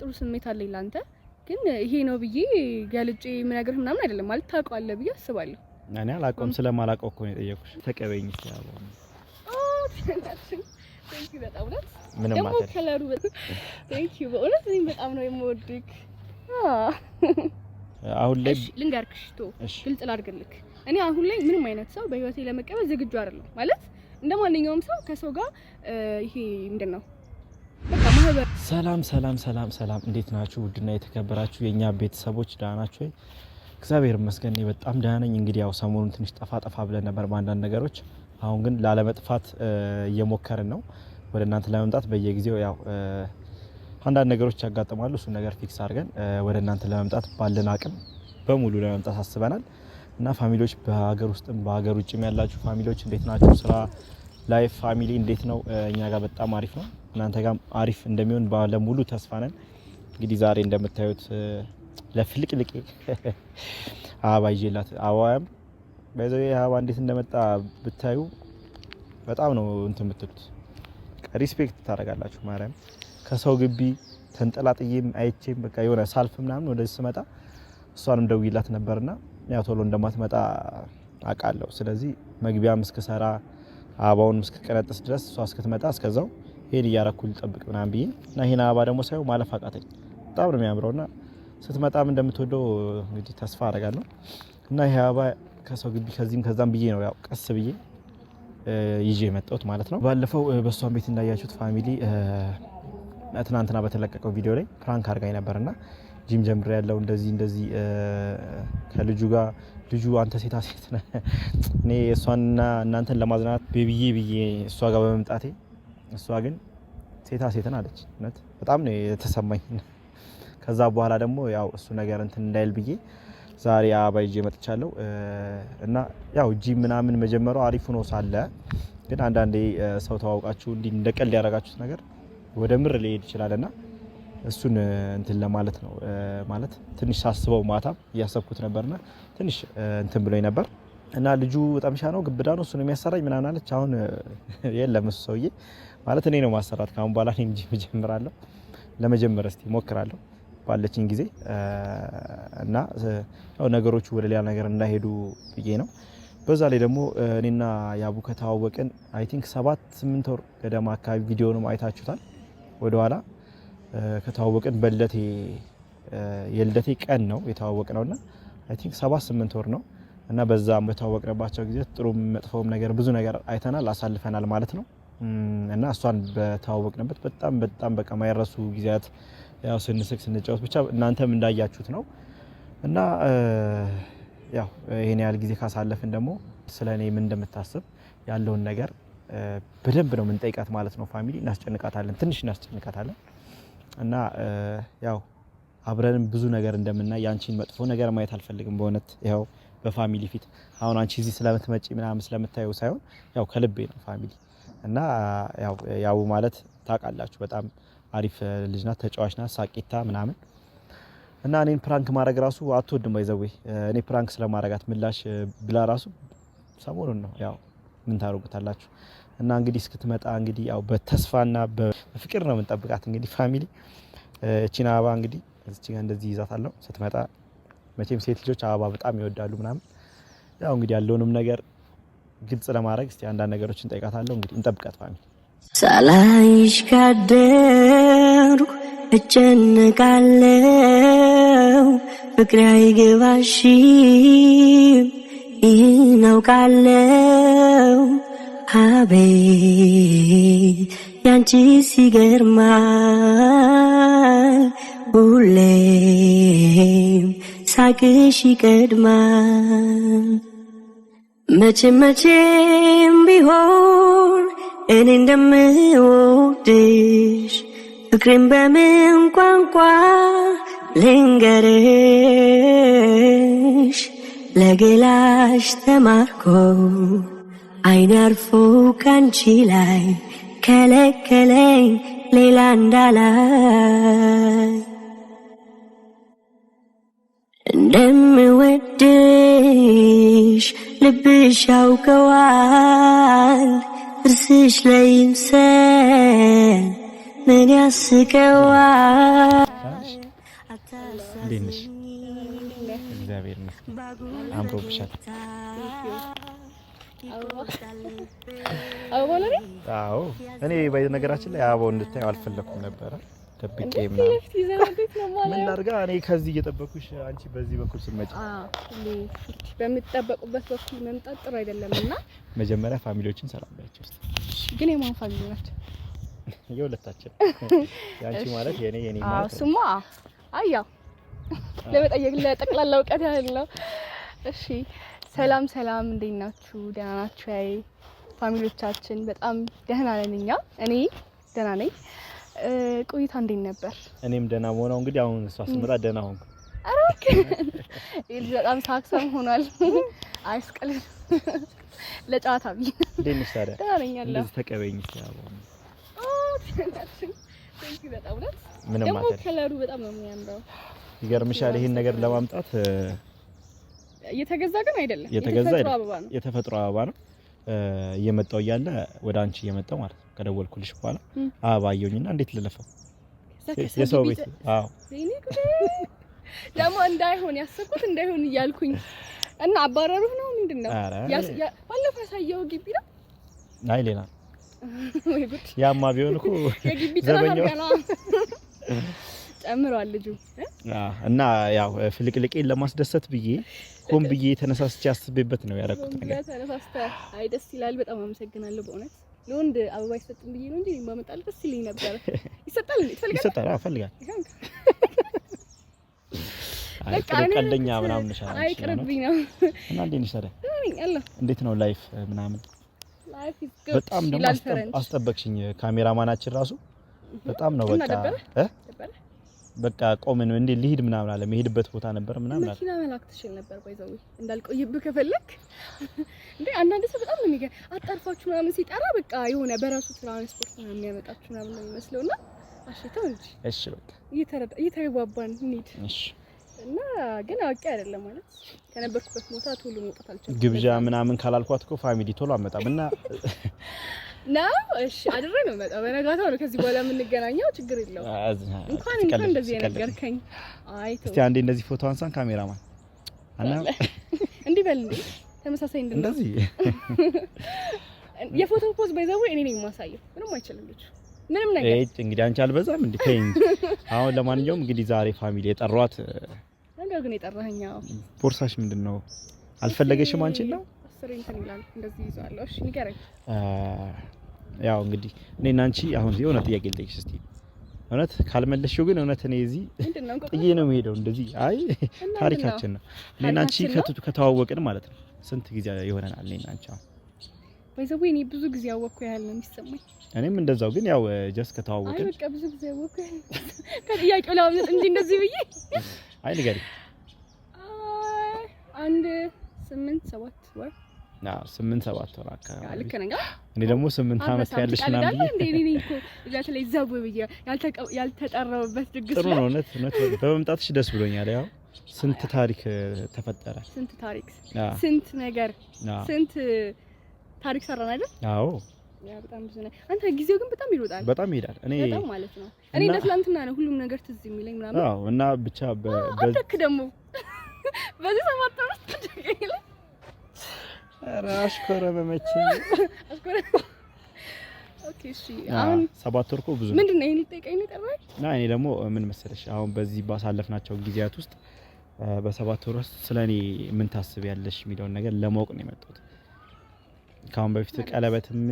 ጥሩ ስሜት አለኝ ላንተ ግን ይሄ ነው ብዬ ገልጬ ምናገር ምናምን አይደለም ማለት ታውቃለህ ብዬ አስባለሁ እኔ አላውቀውም ስለማላውቀው እኮ ነው የጠየኩሽ ተቀበይኝ ሲያው Thank you በጣም ነው ምንም ማለት ነው ከለሩ Thank you በእውነት እኔ በጣም ነው የምወድክ አሁን ላይ ልንገርክሽ ግልጽ ላድርግልክ እኔ አሁን ላይ ምንም አይነት ሰው በህይወቴ ለመቀበል ዝግጁ አይደለም ማለት እንደማንኛውም ሰው ከሰው ጋር ይሄ ምንድነው በቃ ማህበር ሰላም እንዴት ናችሁ ውድና የተከበራችሁ የኛ ቤተሰቦች ደህና ናችሁ ወይ እግዚአብሔር ይመስገን በጣም ደህና ነኝ እንግዲህ ያው ሰሞኑን ትንሽ ጠፋ ብለን ነበር በአንዳንድ ነገሮች አሁን ግን ላለመጥፋት እየሞከርን ነው ወደ እናንተ ለመምጣት በየጊዜው ያው አንዳንድ ነገሮች ያጋጥማሉ እሱ ነገር ፊክስ አድርገን ወደ እናንተ ለመምጣት ባለን አቅም በሙሉ ለመምጣት አስበናል እና ፋሚሊዎች በሀገር ውስጥም በሀገር ውጭም ያላችሁ ፋሚሊዎች እንዴት ናችሁ ስራ ላይፍ ፋሚሊ እንዴት ነው እኛ ጋር በጣም አሪፍ ነው እናንተ ጋር አሪፍ እንደሚሆን ባለሙሉ ተስፋ ነን እንግዲህ ዛሬ እንደምታዩት ለፍልቅልቅ አባይላት አዋያም በዚህ አባ እንዴት እንደመጣ ብታዩ በጣም ነው እንትን የምትሉት ሪስፔክት ታደርጋላችሁ ማርያም ከሰው ግቢ ተንጠላጥዬም አይቼም በቃ የሆነ ሳልፍ ምናምን ወደዚህ ስመጣ እሷንም ደውይላት ነበርና ያው ቶሎ እንደማትመጣ አውቃለሁ ስለዚህ መግቢያም እስከሰራ አባውን እስከቀነጥስ ድረስ እሷ እስክትመጣ እስከዛው ሄድ ያረኩል ጠብቅ ምናምን ብዬ እና ይሄን አባ ደግሞ ሳይው ማለፍ አቃተኝ በጣም ነው የሚያምረውና ስትመጣም እንደምትወደው እንግዲህ ተስፋ አደርጋለሁ እና ይሄ አባ ከሰው ግቢ ከዚህም ከዛም ብዬ ነው ያው ቀስ ብዬ ይዤ መጣሁት ማለት ነው ባለፈው በሷን ቤት እንዳያችሁት ፋሚሊ ትናንትና በተለቀቀው ቪዲዮ ላይ ፕራንክ አድርጋኝ ነበርና ጂም ጀምር ያለው እንደዚህ ከልጁ ጋር ልጁ አንተ ሴት ነህ እኔ እሷንና እናንተን ለማዝናናት ቤቢዬ እሷ ጋር በመምጣቴ እሷ ግን ሴት አለች እውነት በጣም ነው የተሰማኝ ከዛ በኋላ ደግሞ ያው እሱ ነገር እንትን እንዳይል ብዬ ዛሬ አባይጄ መጥቻለሁ እና ያው ጂም ምናምን መጀመሩ አሪፍ ነው ሳለ ግን አንዳንዴ ሰው ተዋውቃችሁ እንዲ እንደቀል ያረጋችሁት ነገር ወደ ምር ሊሄድ ይችላልና እሱን እንትን ለማለት ነው ማለት ትንሽ ሳስበው ማታ ያሰብኩት ነበርና ትንሽ እንትን ብሎኝ ነበር እና ልጁ በጣም ሻ ነው ግብዳ ነው እሱን የሚያሰራኝ ምናምን አለች አሁን የለም እሱ ሰውዬ ማለት እኔ ነው ማሰራት ካሁን በኋላ እኔም ጂም ጀምራለሁ ለመጀመር እስቲ ሞክራለሁ ባለችኝ ጊዜ እና ያው ነገሮቹ ወደ ሌላ ነገር እንዳይሄዱ ብዬ ነው በዛ ላይ ደግሞ እኔና ያቡ ከተዋወቅን አይ ቲንክ 7-8 ወር ገደማ አካባቢ ቪዲዮንም አይታችሁታል ወደ ኋላ ከተዋወቅን በልደቴ የልደቴ ቀን ነው የተዋወቅነውና አይ ቲንክ 7-8 ወር ነው እና በዛ በተዋወቅነባቸው ጊዜ ጥሩ መጥፎም ነገር ብዙ ነገር አይተናል አሳልፈናል ማለት ነው እና እሷን በተዋወቅንበት በጣም በቃ ማይረሱ ጊዜያት ያው ስንጫወት ብቻ እናንተም እንዳያችሁት ነው እና ያው ይሄን ያህል ጊዜ ካሳለፍን ደግሞ ስለኔ ምን እንደምታስብ ያለውን ነገር በደንብ ነው ምን ጠይቃት ማለት ነው ፋሚሊ እናስጨንቃታለን እና ያው አብረንም ብዙ ነገር እንደምናይ ያንቺን መጥፎ ነገር ማየት አልፈልግም በእውነት ያው በፋሚሊ ፊት አሁን አንቺ እዚህ ስለምትመጪ ምናምን ስለምታዩ ሳይሆን ያው ከልቤ ነው ፋሚሊ እና ያው ማለት ታውቃላችሁ በጣም አሪፍ ልጅ ናት ተጫዋች ናት ሳቂታ ምናምን እና እኔን ፕራንክ ማድረግ ራሱ አትወድም ባይዘው እኔ ፕራንክ ስለማድረጋት ምላሽ ብላ ራሱ ሰሞኑን ነው ያው ምን ታረጉታላችሁ እና እንግዲህ እስክትመጣ እንግዲህ ያው በተስፋና በፍቅር ነው የምንጠብቃት እንግዲህ ፋሚሊ እቺና አበባ እንግዲህ እዚህ ጋር እንደዚህ ይዛታለሁ ስትመጣ መቼም ሴት ልጆች አበባ በጣም ይወዳሉ ምናምን ያው እንግዲህ ያለውንም ነገር ግልጽ ለማድረግ እስቲ አንዳንድ ነገሮችን ጠይቃታለሁ እንግዲህ እንጠብቃት ፋሚሊ ሳላይሽ ካደርኩ እጨነቃለሁ ፍቅሬ አይገባሽም ይህን አውቃለሁ አቤት ያንቺስ ይገርማል ሁሌም ሳቅሽ ይቀድማል መቼም ቢሆን እኔ እንደምወድሽ ፍቅሬን በምን ቋንቋ ልንገርሽ ለገላሽ ተማርኮ አይኔ አርፎ ካንቺ ላይ ከለከለኝ ሌላ እንዳላይ እንደምወድሽ ልብሽ ያውቀዋል እርስሽ ላይ ይምሰል ምን ያስቀዋል እንዴት ነሽ? እግዚአብሔር ይመስገን አምሮብሻል። አዎ እኔ በነገራችን ላይ አበባው እንድታየው አልፈለኩም ነበረ ደብቄ ምናምን ምን ላድርጋ እኔ ከዚህ እየጠበኩሽ አንቺ በዚህ በኩል ስትመጪ በምትጠበቁበት በኩል መምጣት ጥሩ አይደለምና መጀመሪያ ፋሚሊዎችን ሰላም ባያቸው እስቲ። ግን የማን ፋሚሊ ናቸው? የሁለታችን ያንቺ ማለት የኔ ማለት ስማ አያው ለመጠየቅ ለጠቅላላ እውቀት ያለው። እሺ ሰላም ሰላም፣ እንዴት ናችሁ? ደህና ናችሁ? አይ ፋሚሊዎቻችን በጣም ደህና ነን እኛ። እኔ ደህና ነኝ። ቆይታ እንዴት ነበር? እኔም ደህና ሆነው እንግዲህ አሁን እሷ ስትመጣ ደህና ሆንኩ። አረክ ይልጅ በጣም ሳክሰም ሆኗል። አይስቀልም ለጫታ ቢ እንዴት ነሽ ታዲያ? ደህና ነኝ አለ። እንደዚህ ተቀበይኝ እስቲ አበባው። በጣም ነው ምንም ደግሞ ማለት ከለሩ በጣም ነው የሚያምረው። ይገርምሻል ይሄን ነገር ለማምጣት የተገዛ ግን አይደለም፣ የተገዛ አበባ ነው። የተፈጥሮ አበባ ነው። እየመጣው እያለ ወደ አንቺ እየመጣው ማለት ነው። ከደወልኩልሽ በኋላ አበባ አየሁኝና እንዴት ልለፈው የሰው ቤት አዎ ደግሞ እንዳይሆን ያሰብኩት እንዳይሆን እያልኩኝ እና አባረሩህ ነው ምንድነው? ባለፈው ያሳየው ግቢ ነው። አይ ሌላ ወይ ጉድ! ያማ ቢሆን እኮ የግቢ ጥራው ጨምሯል ልጁ እና ያው ፍልቅልቄን ለማስደሰት ብዬ ሆን ብዬ ተነሳስቼ አስቤበት ነው ያደረኩት ነገር። ተነሳስተ አይ ደስ ይላል። በጣም አመሰግናለሁ በእውነት። ለወንድ አበባ ይሰጥም ብዬ ነው እንጂ ማመጣል ደስ ይለኝ ነበር። ይሰጣል እንዴ? ትፈልጋለህ? ይሰጣል። አዎ ፈልጋለሁ። አይ ቀልደኛ ምናምን ነሽ አንቺ። አይ ቅርብኝ ነው። እና እንዴት ነሽ ታዲያ? አለ እንዴት ነው ላይፍ ምናምን? ላይፍ ኢዝ ጉድ። በጣም ደግሞ አስጠበቅሽኝ። ካሜራማናችን ራሱ በጣም ነው በቃ ቆመን እንዴ ልሂድ ምናምን አለ። መሄድበት ቦታ ነበር ምናምን አለ። መኪና መላክ ትችል ነበር ባይዘው እንዳልቆይብህ ከፈለክ እንዴ። አንዳንድ ሰው በጣም ነው የሚገርም። አጣርፋችሁ ምናምን ሲጠራ በቃ የሆነ በራሱ ትራንስፖርት ነው የሚያመጣችሁ ምናምን ነው የሚመስለውና አሽተው እንጂ እሺ በቃ እየተግባባን እንሂድ። እሺ እና ግን አውቄ አይደለም ማለት ከነበርኩበት ቦታ ቶሎ መውጣት አልቻልኩም። ግብዣ ምናምን ካላልኳት እኮ ፋሚሊ ቶሎ አመጣምና ነው። እሺ አድሬ ነው መጣ። በነጋታው ነው ከዚህ በኋላ የምንገናኘው። ችግር የለውም። እንኳን እንደዚህ የነገርከኝ። አይ እስቲ አንዴ እንደዚህ ፎቶ አንሳን ካሜራማን አና እንዲህ በል እንዴ ተመሳሳይ እንደዚህ የፎቶ ፖዝ ባይዘው እኔ ነኝ የማሳየው። ምንም አይችልም ልጅ ምንም ነገር። እንግዲህ አንቺ አልበዛም እንዴ? ተይኝ። አሁን ለማንኛውም እንግዲህ ዛሬ ፋሚሊ የጠሯት ነገር ግን የጠራኸኛው ቦርሳሽ ምንድነው? አልፈለገሽም አንቺን ነው? አስሬን እንትን ይላል እንደዚህ ይዟል። እሺ ንገረኝ። ያው እንግዲህ እኔና አንቺ አሁን የሆነ ጥያቄ ልጠይቅሽ እስቲ። እውነት ካልመለስሽው ግን እውነት እኔ እዚህ ጥዬ ነው የምሄደው። እንደዚህ አይ ታሪካችን ነው። እኔና አንቺ ከተዋወቅን ማለት ነው ስንት ጊዜ ይሆነናል? እኔና አንቺ አሁን ባይዘው እኔ ብዙ ጊዜ ያወቅኩ ያህል ነው የሚሰማኝ። እኔም እንደዛው ግን ያው ጀስት ከተዋወቅን አይ በቃ ብዙ ጊዜ ያወቅኩ ከጥያቄው ላውጥ እንጂ እንደዚህ ብዬ አይ ንገሪ። አንድ 8-7 ወር 8-7 ወር አካባቢ ልክ ነኝ። እኔ ደግሞ 8 አመት ያለሽ ምናምን እንዴ እኔ እኮ እዛት ላይ ዘው ብዬ ያልተጠራውበት ድግስ ጥሩ ነው። እውነት በመምጣትሽ ደስ ብሎኛል። ያው ስንት ታሪክ ተፈጠረ፣ ስንት ታሪክ፣ ስንት ነገር፣ ስንት ታሪክ ሰራን አይደል? አዎ ያ በጣም ብዙ ነው። አንተ ጊዜው ግን በጣም ይሮጣል፣ በጣም ይሄዳል። እኔ በጣም ማለት ነው። እኔ እንደ ትላንትና ነው ሁሉም ነገር ትዝ የሚለኝ ምናምን። አዎ እና ብቻ አደክ ደግሞ በዚህ ሰማት ነው ተደገለ አሽኮረመመች። ኦኬ እሺ። አሁን 7 ወር እኮ ብዙ ነው። ምንድነው ይሄን ልጠይቀኝ ነው የጠራኸኝ? እኔ ደግሞ ምን መሰለሽ አሁን በዚህ ባሳለፍናቸው ጊዜያት ውስጥ በ7 ወር ውስጥ ስለኔ ምን ታስቢያለሽ የሚለውን ነገር ለማወቅ ነው የመጣሁት። ካሁን በፊት ቀለበትም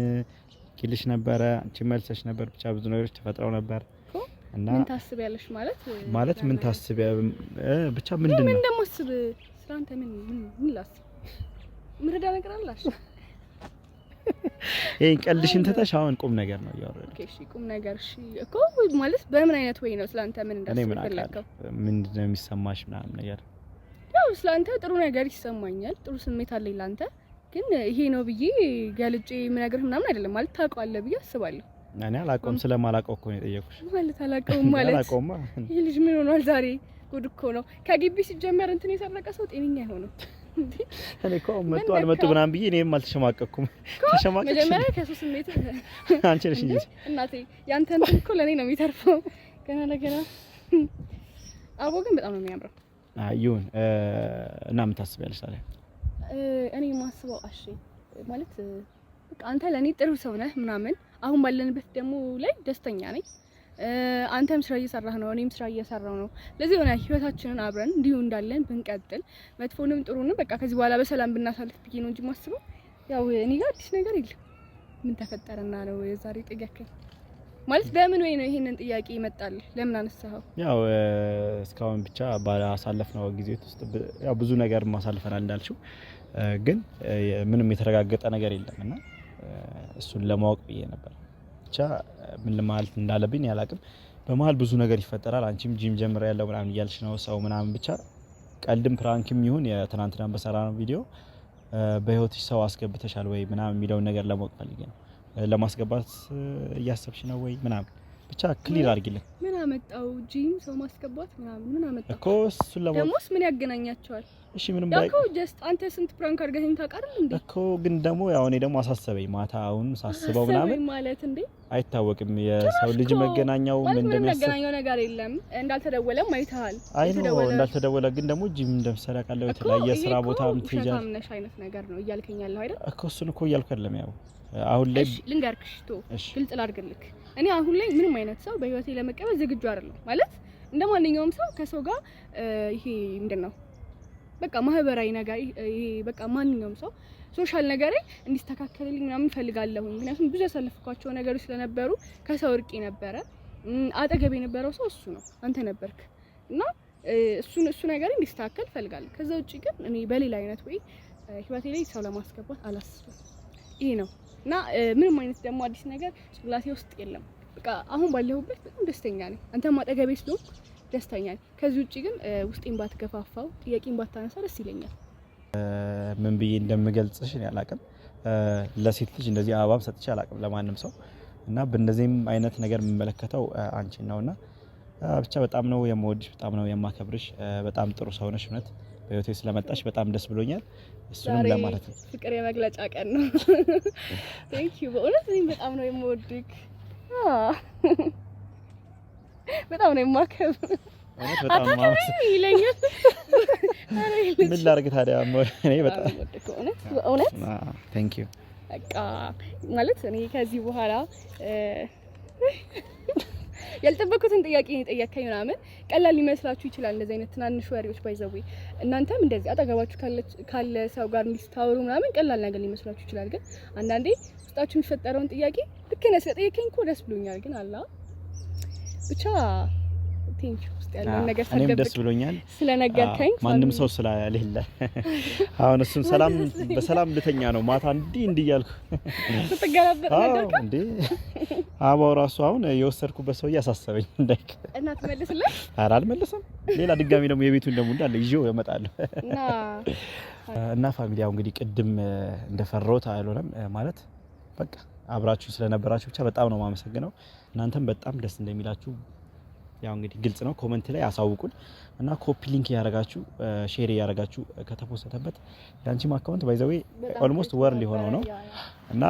ኪልሽ ነበረ፣ አንቺ መልሰሽ ነበር፣ ብቻ ብዙ ነገሮች ተፈጥረው ነበር እና ምን ታስቢያለሽ ማለት ምን ታስቢያ ብቻ ምንድነው ምን እንደማስብ ስላንተ ምን ላስብ ምርዳ ነገር አላሽ? ይሄን ቀልድሽን ተተሽ አሁን ቁም ነገር ነው እያወራሁ። ኦኬ እሺ ቁም ነገር እሺ እኮ ማለት በምን አይነት ወይ ነው ስላንተ ምን እንዳስፈልከው ምንድነው የሚሰማሽ ምናምን ነገር? ያው ስላንተ ጥሩ ነገር ይሰማኛል፣ ጥሩ ስሜት አለኝ ላንተ። ግን ይሄ ነው ብዬ ገልጬ ምናገርህ ምናምን አይደለም ማለት ታውቀዋለህ ብዬ አስባለሁ። እኔ አላውቀውም፣ ስለማላውቀው እኮ ነው የጠየኩሽ። ማለት አላውቀውም ማለት አላውቀውማ። ይሄ ልጅ ምን ሆኗል ዛሬ? ጉድ እኮ ነው። ከግቢ ሲጀመር እንትን የሰረቀ ሰው ጤነኛ አይሆንም። እኔ እኮ መጡ አልመጡ ምናምን ብዬ እኔም አልተሸማቀቅኩም። ተሸማቀቅሽ መጀመሪያ ከሱስ ስሜት አንቺ ነሽ እንጂ እናቴ ያንተ እንትን እኮ ለኔ ነው የሚተርፈው። ገና አበባው ግን በጣም ነው የሚያምረው። ይሁን እና ምን ታስቢያለሽ ታዲያ? እኔ ማስበው እሺ ማለት በቃ አንተ ለኔ ጥሩ ሰው ነህ ምናምን አሁን ባለንበት ደግሞ ላይ ደስተኛ ነኝ። አንተም ስራ እየሰራህ ነው እኔም ስራ እየሰራው ነው። ለዚህ ሆነ ህይወታችንን አብረን እንዲሁ እንዳለን ብንቀጥል መጥፎንም ጥሩንም በቃ ከዚህ በኋላ በሰላም ብናሳልፍ ብዬ ነው እንጂ ማስበው ያው እኔ ጋር አዲስ ነገር የለም። ምን ተፈጠረና ነው የዛሬ ጥያቄ ማለት በምን ወይ ነው ይሄንን ጥያቄ ይመጣል? ለምን አነሳኸው? ያው እስካሁን ብቻ ባሳለፍነው ጊዜ ውስጥ ያው ብዙ ነገር ማሳልፈናል እንዳልሽው፣ ግን ምንም የተረጋገጠ ነገር የለምና እሱን ለማወቅ ብዬ ነበር። ብቻ ምን ማለት እንዳለብኝ ያላቅም። በመሃል ብዙ ነገር ይፈጠራል። አንቺም ጂም ጀምረ ያለው ምናምን እያልሽ ነው ሰው ምናምን ብቻ ቀልድም ፕራንክም ይሁን የትናንትና በሰራነው ቪዲዮ በህይወትሽ ሰው አስገብተሻል ወይ ምናምን የሚለውን ነገር ለማወቅ ፈልጌ ነው። ለማስገባት እያሰብሽ ነው ወይ ምናምን ብቻ ክሊር አድርጊልኝ። ምን አመጣው ጂም ሰው ማስገባት ምናምን ምን አመጣው እኮ እሱን ለማወቅ ደሞስ ምን ያገናኛቸዋል? እሺ ምንም ባይ እኮ ጀስት አንተ ስንት ፕራንክ አድርገኸኝ ታውቃለህ እንዴ? እኮ ግን ደግሞ ያው እኔ ደግሞ አሳሰበኝ ማታ አሁን ሳስበው ምናምን ማለት እንዴ አይታወቅም የሰው ልጅ መገናኛው ምን እንደሚያስብ መገናኛው ነገር የለም። እንዳልተደወለም አይተሃል። እንዳልተደወለ ግን ደግሞ ጂም እንደምሰራ ቃለው የተለያየ ስራ ቦታም ትይጃለሽ ምናምን አይነት ነገር ነው እያልከኝ ያለው አይደል? እኮ እሱን እኮ እያልኩ አይደለም። ያው አሁን ላይ ልንገርክሽ ግልጽ ላድርግልክ እኔ አሁን ላይ ምንም አይነት ሰው በህይወቴ ለመቀበል ዝግጁ አይደለም። ማለት እንደማንኛውም ሰው ከሰው ጋር ይሄ ምንድነው በቃ ማህበራዊ ነገር ይሄ በቃ ማንኛውም ሰው ሶሻል ነገር እንዲስተካከልልኝ ምናምን ፈልጋለሁ። ምክንያቱም ብዙ ያሳለፍኳቸው ነገሮች ስለነበሩ ከሰው እርቄ ነበረ። አጠገቤ የነበረው ሰው እሱ ነው አንተ ነበርክ እና እሱ ነገር እንዲስተካከል ፈልጋለሁ። ከዛ ውጪ ግን እኔ በሌላ አይነት ወይ ህይወቴ ላይ ሰው ለማስገባት አላስብም። ይሄ ነው እና ምንም አይነት ደግሞ አዲስ ነገር ጭንቅላቴ ውስጥ የለም። በቃ አሁን ባለሁበት በጣም ደስተኛ ነኝ። አንተም አጠገቤ ስለሆንክ ደስተኛ ነኝ። ከዚህ ውጪ ግን ውስጤን ባትገፋፋው ጥያቄን ባታነሳ ደስ ይለኛል። ምን ብዬ እንደምገልጽሽ እኔ አላቅም። ለሴት ልጅ እንደዚህ አበባም ሰጥቼ አላቅም ለማንም ሰው እና በእንደዚህም አይነት ነገር የምመለከተው አንቺን ነውና ብቻ በጣም ነው የምወድሽ፣ በጣም ነው የማከብርሽ። በጣም ጥሩ ሰው ነሽ። እውነት በህይወቴ ስለመጣሽ በጣም ደስ ብሎኛል። እሱንም ለማለት ነው ፍቅር የመግለጫ ቀን ነው። ቴንክ ዩ በእውነት እኔም በጣም ነው የምወድክ፣ በጣም ነው የማከብር። እውነት በጣም ነው ማለት ይለኛል። ምን ላድርግ ታዲያ እኔ በጣም ወድኩ። እውነት ቴንክ ዩ በቃ ማለት እኔ ከዚህ በኋላ ያልጠበቁትን ጥያቄ የጠየቀኝ ምናምን ቀላል ሊመስላችሁ ይችላል። እንደዚህ አይነት ትናንሽ ወሬዎች ባይዘው እናንተም እንደዚህ አጠገባችሁ ካለ ሰው ጋር እንዲስታወሩ ምናምን ቀላል ነገር ሊመስላችሁ ይችላል። ግን አንዳንዴ ውስጣችሁ የሚፈጠረውን ጥያቄ ልክ ነህ ስለጠየቀኝ እኮ ደስ ብሎኛል። ግን አላ ብቻ ቴንክ ዩ ውስጥ ያለውን ነገር እኔም ደስ ብሎኛል ስለነገርከኝ። ማንም ሰው ስላሌለ አሁን እሱን በሰላም ልተኛ ነው ማታ እንዲህ እያልኩ ስትገላበጥ ነገር እንዴ አባው ራሱ አሁን የወሰድኩበት ሰው እያሳሰበኝ እንዳይክ እና ትመልስልህ? ኧረ አልመለሰም። ሌላ ድጋሚ ደግሞ የቤቱን ደግሞ እንዳለ ይዤው እመጣለሁ እና ፋሚሊ ያው እንግዲህ ቅድም እንደፈራሁት አልሆነም ማለት በቃ አብራችሁ ስለነበራችሁ ብቻ በጣም ነው የማመሰግነው። እናንተም በጣም ደስ እንደሚላችሁ ያው እንግዲህ ግልጽ ነው። ኮሜንት ላይ አሳውቁን እና ኮፒ ሊንክ ያረጋችሁ ሼር ያረጋችሁ ከተፖስተበት ያንቺም አካውንት ባይ ዘ ዌይ ኦልሞስት ወር ሊሆነው ነው እና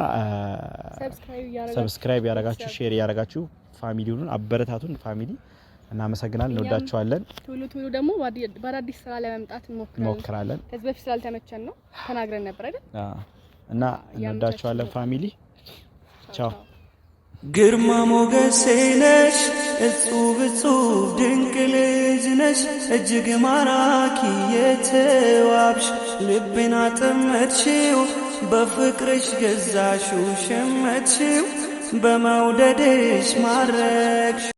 ሰብስክራይብ ያረጋችሁ ሼር ያረጋችሁ ፋሚሊውን አበረታቱን። ፋሚሊ እናመሰግናለን፣ እንወዳችኋለን። ቶሎ ደግሞ በአዳዲስ ስራ ለመምጣት እንሞክራለን። ከዚህ በፊት ስላልተመቸን ነው ተናግረን ነበር አይደል? እና እንወዳችኋለን ፋሚሊ። ቻው። ግርማ ሞገሴ ነሽ እጹብ እጹብ ድንቅ ልጅ ነሽ እጅግ ማራኪ የተዋብሽ ልቤን አጠመድሽው በፍቅርሽ ገዛሽው ሸመትሽው በመውደድሽ ማረክሽ